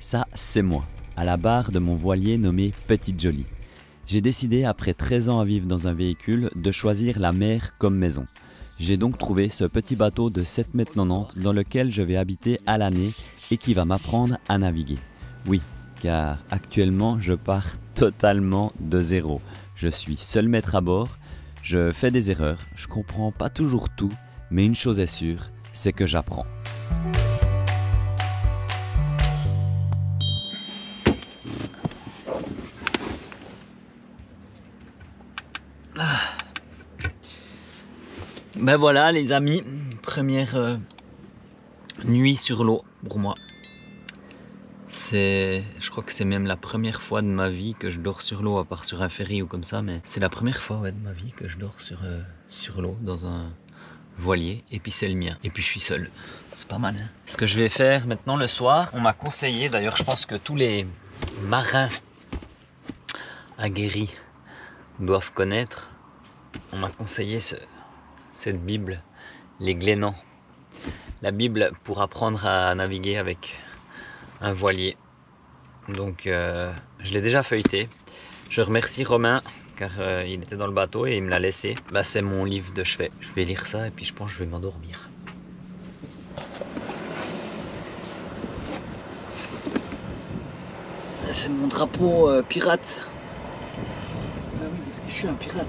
Ça, c'est moi, à la barre de mon voilier nommé Petite Jolie. J'ai décidé, après 13 ans à vivre dans un véhicule, de choisir la mer comme maison. J'ai donc trouvé ce petit bateau de 7,90 m dans lequel je vais habiter à l'année et qui va m'apprendre à naviguer. Oui, car actuellement je pars totalement de zéro. Je suis seul maître à bord, je fais des erreurs, je comprends pas toujours tout, mais une chose est sûre, c'est que j'apprends. Ben voilà les amis, première nuit sur l'eau pour moi. Je crois que c'est même la première fois de ma vie que je dors sur l'eau, à part sur un ferry ou comme ça, mais c'est la première fois de ma vie que je dors sur l'eau dans un voilier, et puis c'est le mien, et puis je suis seul. C'est pas mal, hein. Ce que je vais faire maintenant le soir, on m'a conseillé, d'ailleurs je pense que tous les marins aguerris doivent connaître, on m'a conseillé cette Bible, les Glénans. La Bible pour apprendre à naviguer avec un voilier. Donc je l'ai déjà feuilleté. Je remercie Romain car il était dans le bateau et il me l'a laissé. Bah, c'est mon livre de chevet. Je vais lire ça et puis je pense que je vais m'endormir. C'est mon drapeau pirate. Bah oui, parce que je suis un pirate.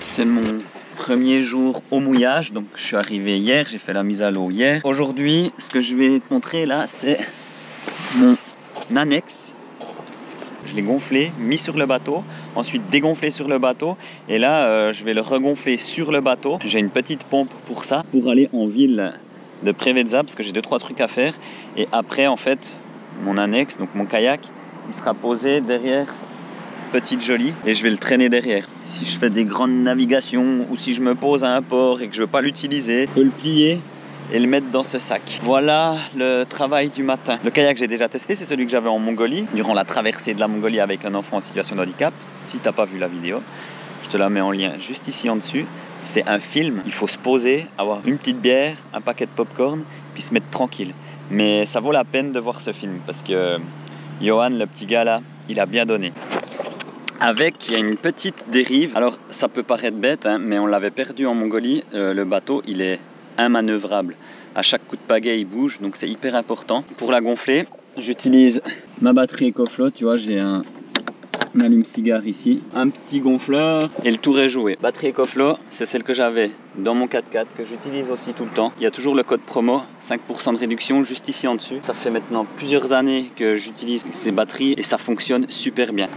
C'est mon premier jour au mouillage, donc je suis arrivé hier, j'ai fait la mise à l'eau hier. Aujourd'hui, ce que je vais te montrer là, c'est mon annexe. Je l'ai gonflé, mis sur le bateau, ensuite dégonflé sur le bateau, et là je vais le regonfler sur le bateau. J'ai une petite pompe pour ça, pour aller en ville de Preveza, parce que j'ai 2-3 trucs à faire, et après en fait, mon annexe, donc mon kayak, il sera posé derrière Petite Jolie et je vais le traîner derrière. Si je fais des grandes navigations ou si je me pose à un port et que je veux pas l'utiliser, je peux le plier et le mettre dans ce sac. Voilà le travail du matin. Le kayak j'ai déjà testé, c'est celui que j'avais en Mongolie durant la traversée de la Mongolie avec un enfant en situation de handicap. Si t'as pas vu la vidéo, je te la mets en lien juste ici en dessus. C'est un film, il faut se poser, avoir une petite bière, un paquet de popcorn, puis se mettre tranquille. Mais ça vaut la peine de voir ce film parce que Johan, le petit gars là, il a bien donné. Avec, il y a une petite dérive. Alors, ça peut paraître bête, hein, mais on l'avait perdu en Mongolie. Le bateau, il est immanœuvrable. À chaque coup de pagaie, il bouge, donc c'est hyper important. Pour la gonfler, j'utilise ma batterie EcoFlow. Tu vois, j'ai un allume-cigare ici, un petit gonfleur et le tour est joué. Batterie EcoFlow, c'est celle que j'avais dans mon 4x4 que j'utilise aussi tout le temps. Il y a toujours le code promo, 5% de réduction juste ici en dessus. Ça fait maintenant plusieurs années que j'utilise ces batteries et ça fonctionne super bien.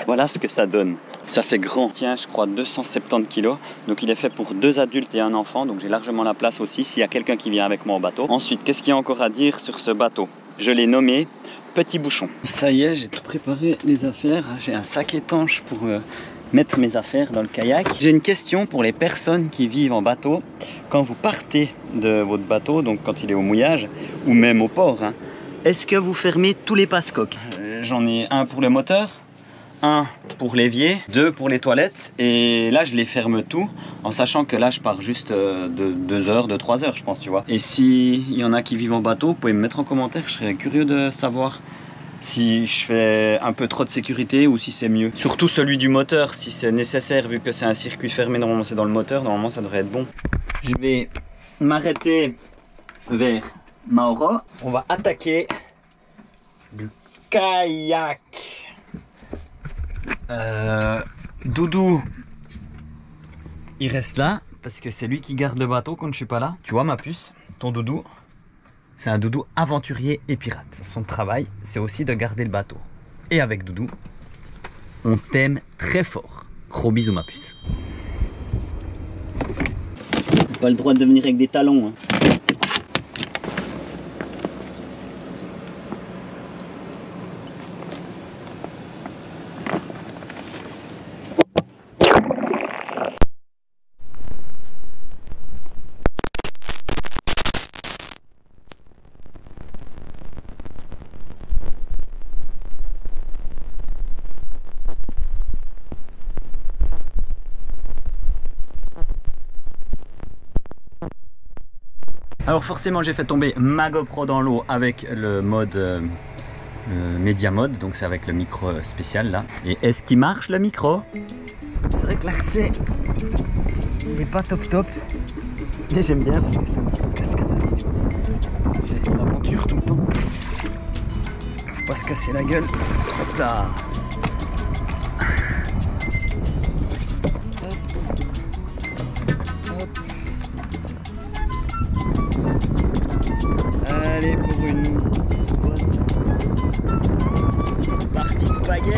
Voilà ce que ça donne. Ça fait grand, tiens, je crois 270 kg. Donc il est fait pour 2 adultes et un enfant. Donc j'ai largement la place aussi s'il y a quelqu'un qui vient avec moi au bateau. Ensuite, qu'est-ce qu'il y a encore à dire sur ce bateau? Je l'ai nommé Petit Bouchon. Ça y est, j'ai tout préparé les affaires. J'ai un sac étanche pour mettre mes affaires dans le kayak. J'ai une question pour les personnes qui vivent en bateau. Quand vous partez de votre bateau, donc quand il est au mouillage, ou même au port, hein, est-ce que vous fermez tous les passe-coques? J'en ai un pour le moteur, un pour l'évier, 2 pour les toilettes, et là je les ferme tout en sachant que là je pars juste de 2 heures, de 3 heures je pense, tu vois. Et s'il y en a qui vivent en bateau, vous pouvez me mettre en commentaire, je serais curieux de savoir si je fais un peu trop de sécurité ou si c'est mieux. Surtout celui du moteur, si c'est nécessaire, vu que c'est un circuit fermé, normalement c'est dans le moteur, normalement ça devrait être bon. Je vais m'arrêter vers Mauro. On va attaquer du kayak. Doudou, il reste là parce que c'est lui qui garde le bateau quand je suis pas là. Tu vois ma puce, ton doudou, c'est un doudou aventurier et pirate. Son travail, c'est aussi de garder le bateau. Et avec Doudou, on t'aime très fort. Gros bisous ma puce. T'as pas le droit de venir avec des talons, hein. Alors forcément j'ai fait tomber ma GoPro dans l'eau avec le mode Media Mode, donc c'est avec le micro spécial là. Et est-ce qu'il marche le micro? C'est vrai que l'accès n'est pas top, mais j'aime bien parce que c'est un petit peu cascadeur. C'est une aventure tout le temps. Faut pas se casser la gueule. Hop là. Allez pour une bonne partie de pagaie.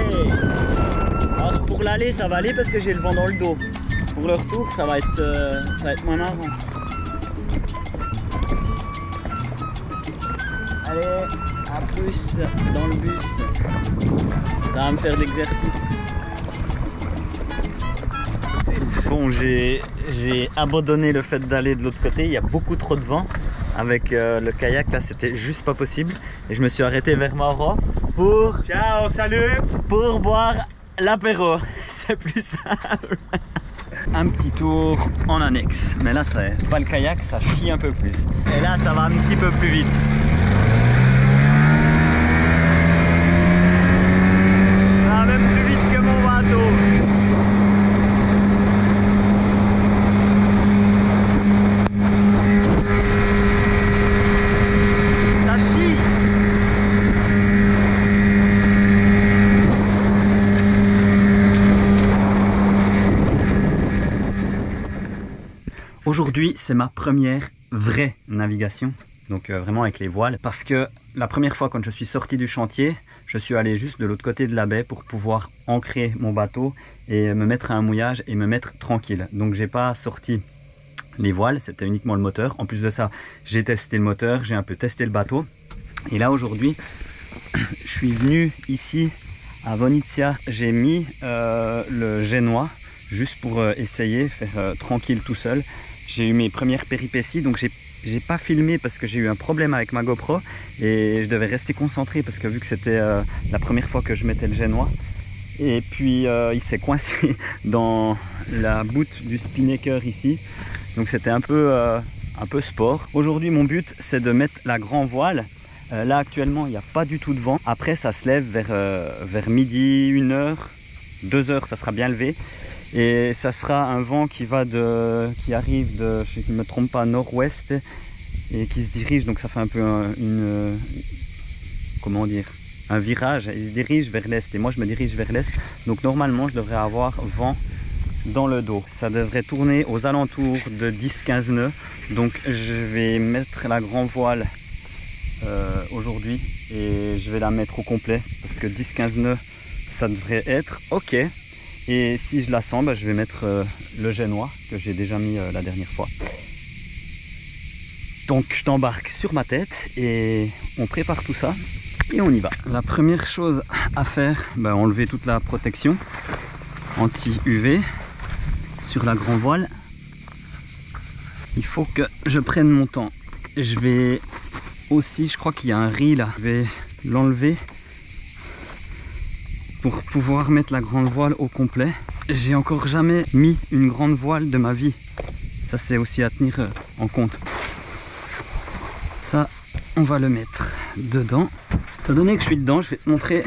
Alors pour l'aller ça va aller parce que j'ai le vent dans le dos. Pour le retour ça va être moins marrant. Allez, à plus dans le bus. Ça va me faire de l'exercice. Bon, j'ai abandonné le fait d'aller de l'autre côté. Il y a beaucoup trop de vent. Avec le kayak là c'était juste pas possible et je me suis arrêté vers Mauro pour ciao, salut, pour boire l'apéro. C'est plus simple. Un petit tour en annexe, mais là c'est pas le kayak, ça chie un peu plus et là ça va un petit peu plus vite. Ça va même plus vite que mon bateau. Aujourd'hui, c'est ma première vraie navigation, donc vraiment avec les voiles, parce que la première fois quand je suis sorti du chantier, je suis allé juste de l'autre côté de la baie pour pouvoir ancrer mon bateau et me mettre à un mouillage et me mettre tranquille. Donc j'ai pas sorti les voiles, c'était uniquement le moteur. En plus de ça, j'ai testé le moteur, j'ai un peu testé le bateau. Et là aujourd'hui, je suis venu ici à Vonitsia, j'ai mis le génois juste pour essayer, faire tranquille tout seul. J'ai eu mes premières péripéties, donc j'ai pas filmé parce que j'ai eu un problème avec ma GoPro et je devais rester concentré parce que vu que c'était la première fois que je mettais le génois, et puis il s'est coincé dans la boute du spinnaker ici, donc c'était un peu sport. Aujourd'hui mon but c'est de mettre la grand voile. Là actuellement il n'y a pas du tout de vent, après ça se lève vers midi, 1h, 2h ça sera bien levé. Et ça sera un vent qui arrive de, si je ne me trompe pas, nord-ouest et qui se dirige, donc ça fait un peu comment dire, un virage, il se dirige vers l'est et moi je me dirige vers l'est, donc normalement je devrais avoir vent dans le dos. Ça devrait tourner aux alentours de 10-15 nœuds, donc je vais mettre la grand voile aujourd'hui et je vais la mettre au complet parce que 10-15 nœuds ça devrait être ok. Et si je la sens, je vais mettre le génois que j'ai déjà mis la dernière fois. Donc je t'embarque sur ma tête et on prépare tout ça et on y va. La première chose à faire, enlever toute la protection anti-UV sur la grand voile. Il faut que je prenne mon temps. Je vais aussi, je crois qu'il y a un riz là, je vais l'enlever pour pouvoir mettre la grande voile au complet. J'ai encore jamais mis une grande voile de ma vie. Ça c'est aussi à tenir en compte. Ça, on va le mettre dedans. Étant donné que je suis dedans, je vais te montrer.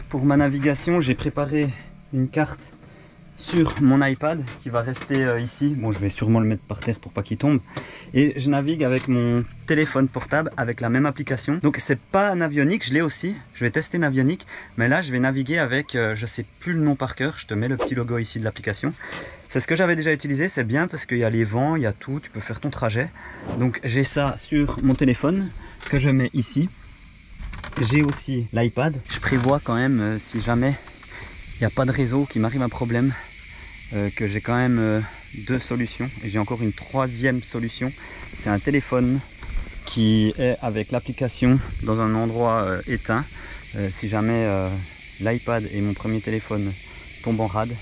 Pour ma navigation, j'ai préparé une carte sur mon iPad qui va rester ici. Bon, je vais sûrement le mettre par terre pour pas qu'il tombe. Et je navigue avec mon téléphone portable avec la même application. Donc c'est pas Navionic, je l'ai aussi. Je vais tester Navionic, mais là je vais naviguer avec, je sais plus le nom par cœur. Je te mets le petit logo ici de l'application. C'est ce que j'avais déjà utilisé, c'est bien parce qu'il y a les vents, il y a tout, tu peux faire ton trajet. Donc j'ai ça sur mon téléphone que je mets ici. J'ai aussi l'iPad. Je prévois quand même, si jamais il n'y a pas de réseau, qu'il m'arrive un problème, que j'ai quand même deux solutions. Et j'ai encore une troisième solution. C'est un téléphone qui est avec l'application dans un endroit éteint. Si jamais l'iPad et mon premier téléphone tombent en rade.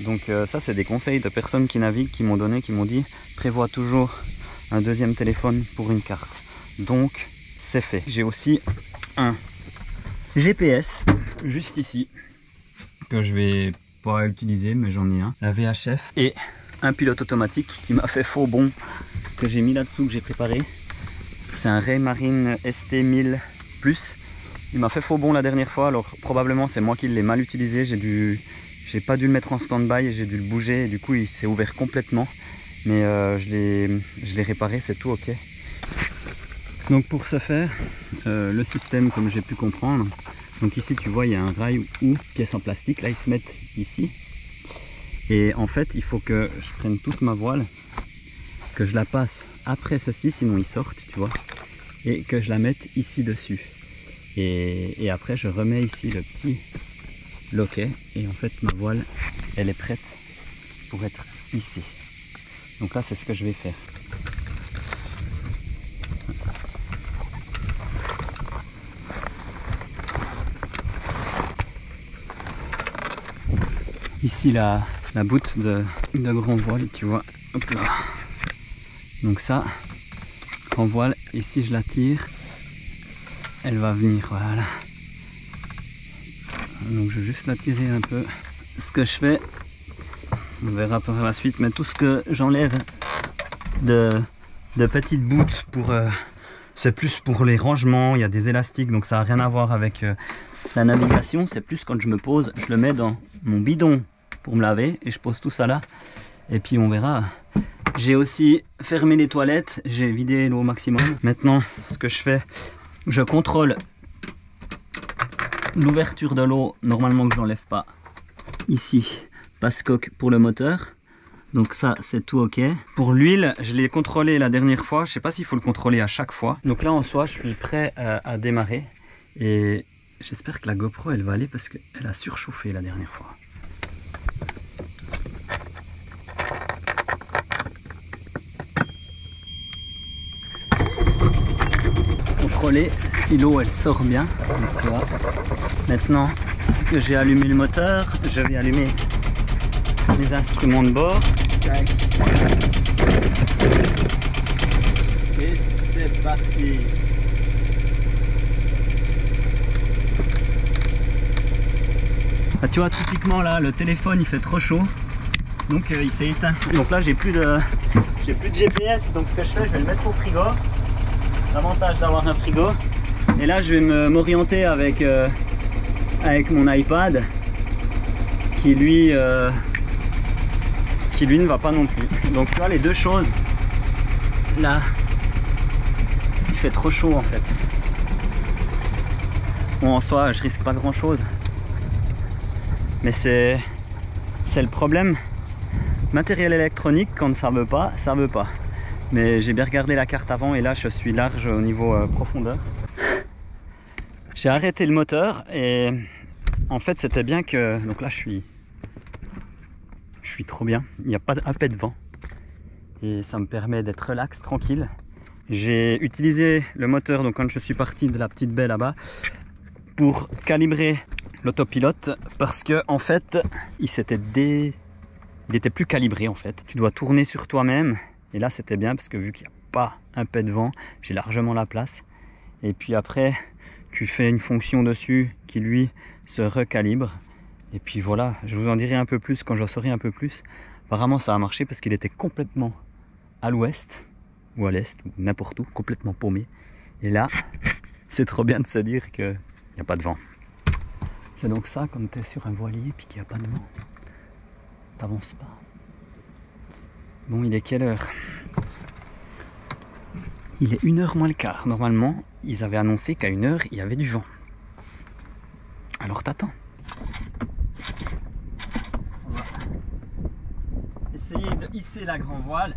Donc ça c'est des conseils de personnes qui naviguent, qui m'ont donné, qui m'ont dit prévois toujours un deuxième téléphone pour une carte. Donc c'est fait. J'ai aussi un GPS juste ici que je vais pas utiliser, mais j'en ai un, la VHF, et un pilote automatique qui m'a fait faux bond que j'ai mis là-dessous, que j'ai préparé. C'est un Raymarine ST1000 Plus. Il m'a fait faux bon la dernière fois, alors probablement c'est moi qui l'ai mal utilisé. J'ai pas dû le mettre en stand-by et j'ai dû le bouger et du coup il s'est ouvert complètement. Mais je l'ai réparé, c'est tout ok. Donc pour ce faire, le système comme j'ai pu comprendre, donc ici tu vois il y a un rail ou pièce en plastique, là ils se mettent ici. Et en fait il faut que je prenne toute ma voile, que je la passe après ceci, sinon ils sortent, tu vois. Et que je la mette ici dessus. Et après je remets ici le petit loquet. Et en fait ma voile, elle est prête pour être ici. Donc là c'est ce que je vais faire. Ici la boute de grand voile, tu vois. Hop là. Donc ça, grand voile, et si je la tire, elle va venir, voilà. Donc je vais juste la tirer un peu. Ce que je fais, on verra par la suite, mais tout ce que j'enlève de petites bouts pour c'est plus pour les rangements. Il y a des élastiques, donc ça n'a rien à voir avec la navigation. C'est plus quand je me pose, je le mets dans mon bidon pour me laver et je pose tout ça là et puis on verra. J'ai aussi fermé les toilettes, j'ai vidé l'eau au maximum. Maintenant ce que je fais, je contrôle l'ouverture de l'eau, normalement que je n'enlève pas. Ici, passe-coque pour le moteur. Donc ça c'est tout ok. Pour l'huile, je l'ai contrôlé la dernière fois. Je sais pas s'il faut le contrôler à chaque fois. Donc là en soi je suis prêt à démarrer. Et j'espère que la GoPro elle va aller parce qu'elle a surchauffé la dernière fois. Contrôler si l'eau elle sort bien. Donc, voilà. Maintenant que j'ai allumé le moteur, je vais allumer les instruments de bord. Et c'est parti. Ah, tu vois, typiquement là, le téléphone il fait trop chaud, donc il s'est éteint. Donc là j'ai plus de GPS, donc ce que je fais, je vais le mettre au frigo. L'avantage d'avoir un frigo. Et là je vais m'orienter avec mon iPad qui lui ne va pas non plus. Donc tu vois les deux choses. Là, il fait trop chaud en fait. Bon en soi je risque pas grand chose. Mais c'est le problème. Matériel électronique, quand ça veut pas, ça veut pas. Mais j'ai bien regardé la carte avant et là je suis large au niveau profondeur. J'ai arrêté le moteur et en fait c'était bien que... Donc là je suis trop bien. Il n'y a pas un pet de vent. Et ça me permet d'être relax, tranquille. J'ai utilisé le moteur donc quand je suis parti de la petite baie là-bas pour calibrer l'autopilote parce que en fait il était plus calibré en fait. Tu dois tourner sur toi-même et là c'était bien parce que vu qu'il n'y a pas un pet de vent, j'ai largement la place. Et puis après tu fais une fonction dessus qui lui se recalibre. Et puis voilà, je vous en dirai un peu plus quand j'en saurai un peu plus. Apparemment ça a marché parce qu'il était complètement à l'ouest ou à l'est ou n'importe où, complètement paumé. Et là, c'est trop bien de se dire qu'il n'y a pas de vent. C'est donc ça quand tu es sur un voilier et qu'il n'y a pas de vent. T'avances pas. Bon, il est quelle heure? Il est 1h moins le quart. Normalement, ils avaient annoncé qu'à 1h, il y avait du vent. Alors t'attends. On va essayer de hisser la grand voile.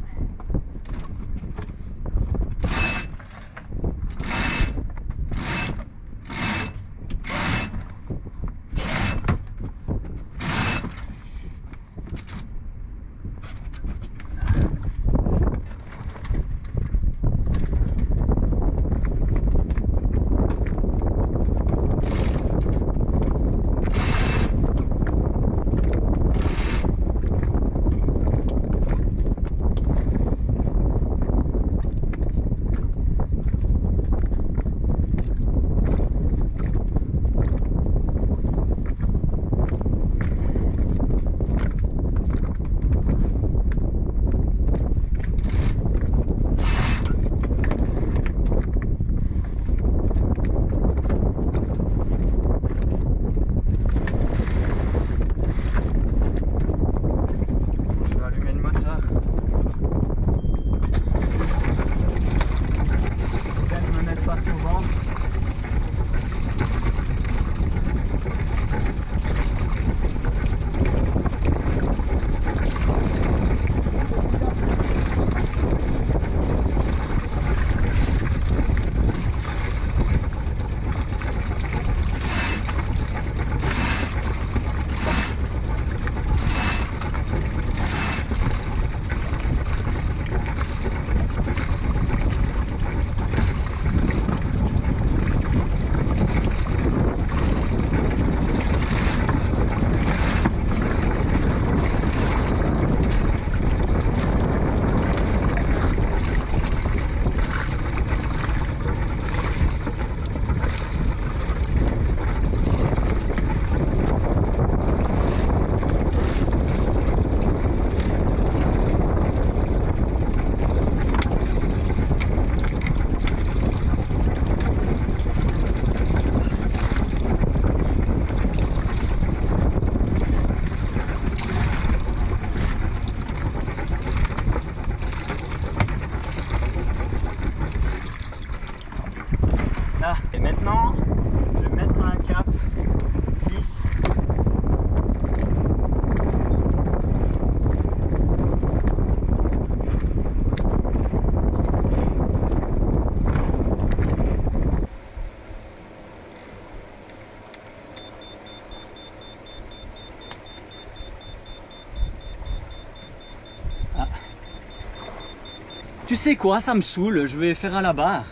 Tu sais quoi, ça me saoule, je vais faire à la barre.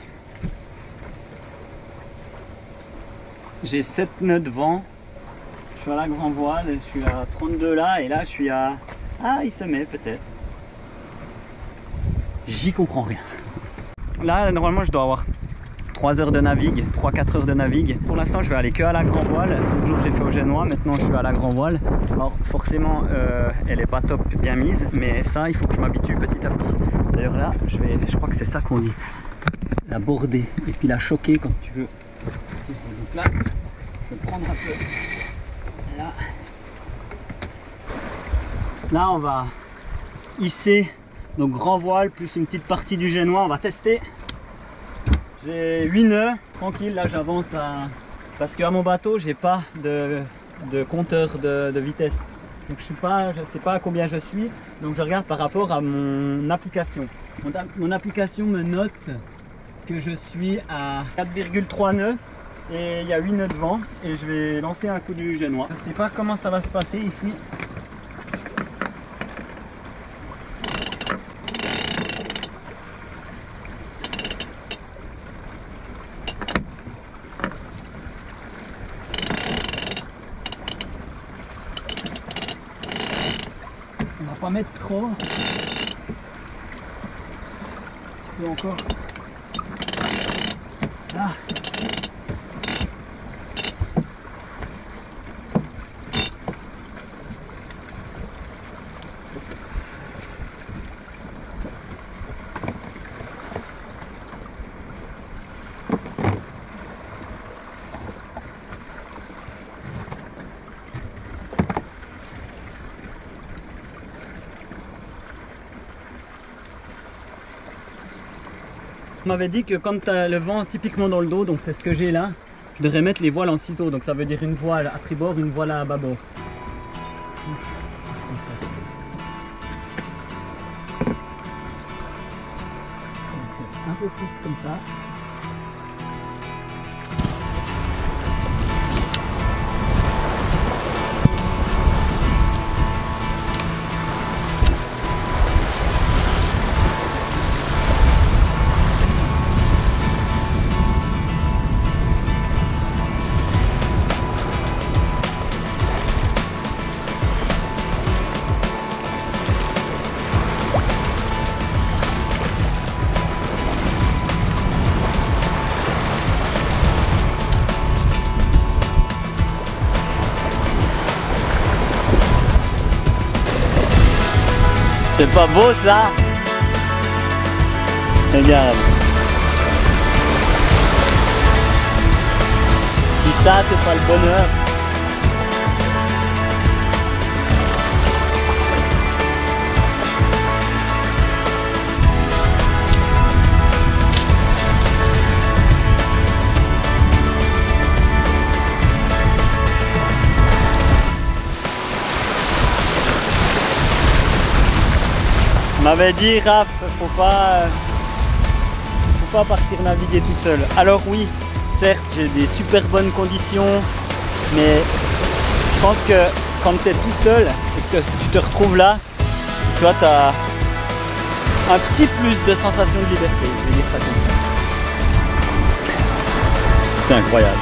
J'ai 7 nœuds de vent. Je suis à la grand voile, je suis à 32 là, et là je suis à... Ah, il se met peut-être. J'y comprends rien. Là, normalement, je dois avoir 3 heures de navigue, 3-4 heures de navigue. Pour l'instant, je vais aller que à la grand voile. L'autre jour, j'ai fait au génois, maintenant je suis à la grand voile. Alors, forcément, elle est pas top bien mise, mais ça, il faut que je m'habitue petit à petit. D'ailleurs, là, je crois que c'est ça qu'on dit. La border et puis la choquer quand tu veux. Donc là, je vais prendre un peu. Là. Là, on va hisser nos grands voiles plus une petite partie du génois. On va tester. J'ai 8 nœuds, tranquille, là j'avance à... Parce qu'à mon bateau, j'ai pas de compteur de vitesse. Donc je sais pas à combien je suis. Donc je regarde par rapport à mon application. Mon application me note que je suis à 4,3 nœuds. Et il y a 8 nœuds de vent. Et je vais lancer un coup du génois. Je sais pas comment ça va se passer ici. On va pas mettre trop. Et encore. Là. On m'avait dit que quand tu as le vent typiquement dans le dos, donc c'est ce que j'ai là, je devrais mettre les voiles en ciseaux, donc ça veut dire une voile à tribord, une voile à bâbord. Comme ça. Un peu plus comme ça. C'est pas beau ça? Regarde. Si ça c'est pas le bonheur. On m'avait dit, Raph, faut pas partir naviguer tout seul. Alors oui, certes, j'ai des super bonnes conditions, mais je pense que quand tu es tout seul et que tu te retrouves là, toi, tu as un petit plus de sensation de liberté, je vais dire ça comme ça. C'est incroyable.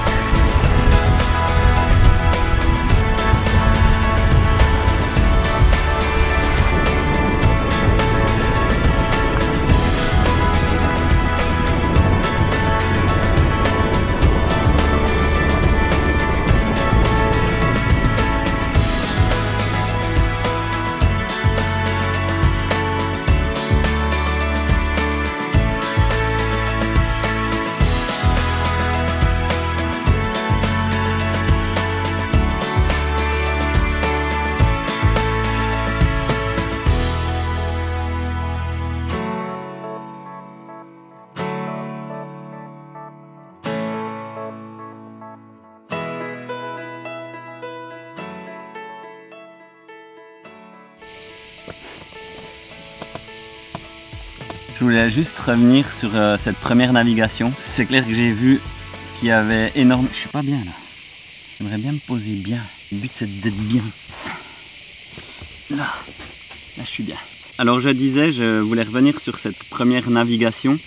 Je voulais juste revenir sur cette première navigation. C'est clair que j'ai vu qu'il y avait énorme... Je suis pas bien là. J'aimerais bien me poser bien. Le but c'est d'être bien. Là je suis bien. Alors je disais, je voulais revenir sur cette première navigation.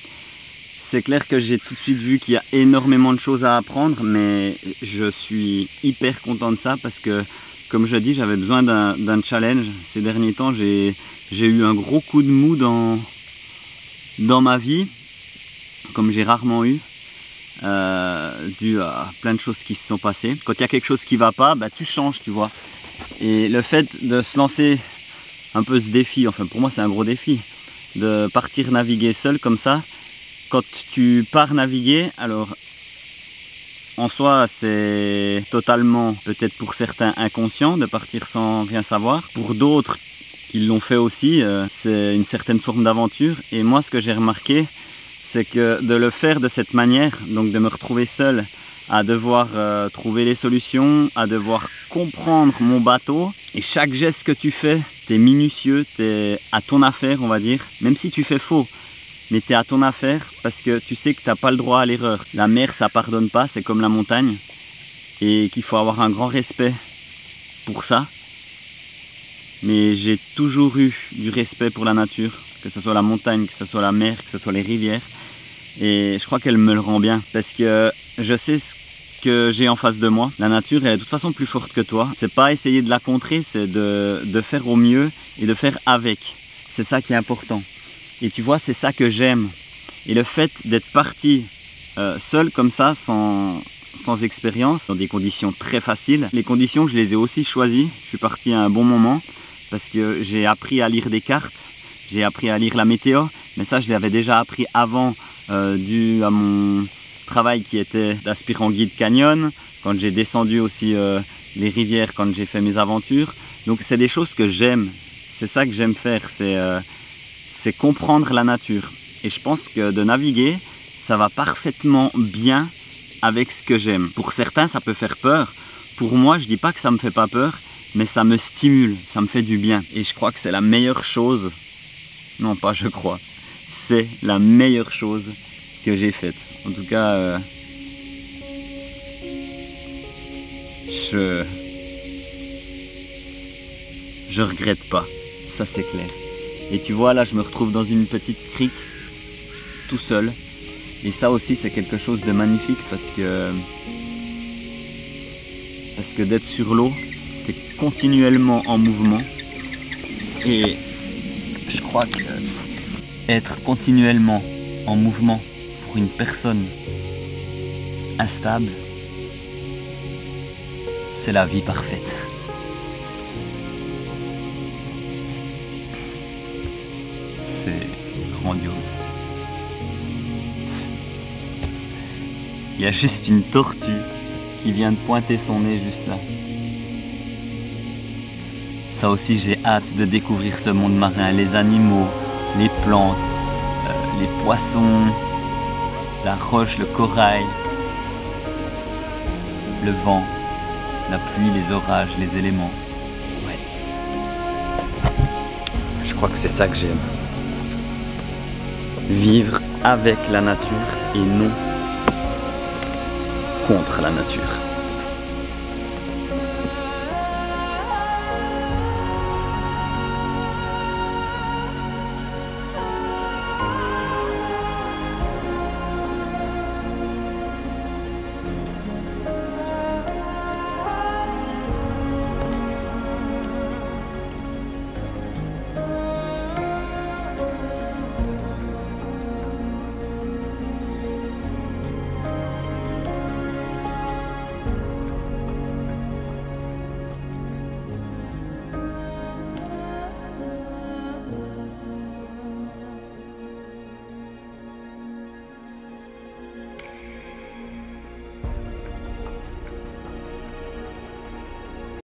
C'est clair que j'ai tout de suite vu qu'il y a énormément de choses à apprendre, mais je suis hyper content de ça parce que, comme je dis, j'avais besoin d'un challenge. Ces derniers temps, j'ai eu un gros coup de mou dans ma vie, comme j'ai rarement eu, dû à plein de choses qui se sont passées. Quand il y a quelque chose qui ne va pas, bah, tu changes, tu vois. Et le fait de se lancer un peu ce défi, enfin pour moi c'est un gros défi, de partir naviguer seul comme ça, quand tu pars naviguer, alors en soi c'est totalement, peut-être pour certains, inconscient de partir sans rien savoir. Pour d'autres qui l'ont fait aussi, c'est une certaine forme d'aventure. Et moi ce que j'ai remarqué, c'est que de le faire de cette manière, donc de me retrouver seul, à devoir trouver les solutions, à devoir comprendre mon bateau. Et chaque geste que tu fais, t'es minutieux, t'es à ton affaire, on va dire. Même si tu fais faux, mais t'es à ton affaire parce que tu sais que t'as pas le droit à l'erreur. La mer, ça pardonne pas, c'est comme la montagne. Et qu'il faut avoir un grand respect pour ça. Mais j'ai toujours eu du respect pour la nature, que ce soit la montagne, que ce soit la mer, que ce soit les rivières. Et je crois qu'elle me le rend bien parce que je sais ce que j'ai en face de moi. La nature, elle est de toute façon plus forte que toi. C'est pas essayer de la contrer, c'est de faire au mieux et de faire avec. C'est ça qui est important. Et tu vois, c'est ça que j'aime. Et le fait d'être parti seul comme ça, sans expérience, dans des conditions très faciles. Les conditions, je les ai aussi choisies. Je suis parti à un bon moment parce que j'ai appris à lire des cartes. J'ai appris à lire la météo. Mais ça, je l'avais déjà appris avant, dû à mon travail qui était d'aspirant guide canyon, quand j'ai descendu aussi les rivières, quand j'ai fait mes aventures. Donc c'est des choses que j'aime, c'est ça que j'aime faire, c'est comprendre la nature. Et je pense que de naviguer, ça va parfaitement bien avec ce que j'aime. Pour certains, ça peut faire peur. Pour moi, je dis pas que ça me fait pas peur, mais ça me stimule, ça me fait du bien. Et je crois que c'est la meilleure chose, non pas je crois, c'est la meilleure chose que j'ai faite. En tout cas, je regrette pas, ça c'est clair. Et tu vois, là je me retrouve dans une petite crique, tout seul. Et ça aussi c'est quelque chose de magnifique parce que d'être sur l'eau, tu es continuellement en mouvement. Et je crois que être continuellement en mouvement pour une personne instable, c'est la vie parfaite. C'est grandiose. Il y a juste une tortue qui vient de pointer son nez juste là. Ça aussi, j'ai hâte de découvrir ce monde marin, les animaux, les plantes, les poissons, la roche, le corail, le vent, la pluie, les orages, les éléments. Ouais. Je crois que c'est ça que j'aime. Vivre avec la nature et non contre la nature.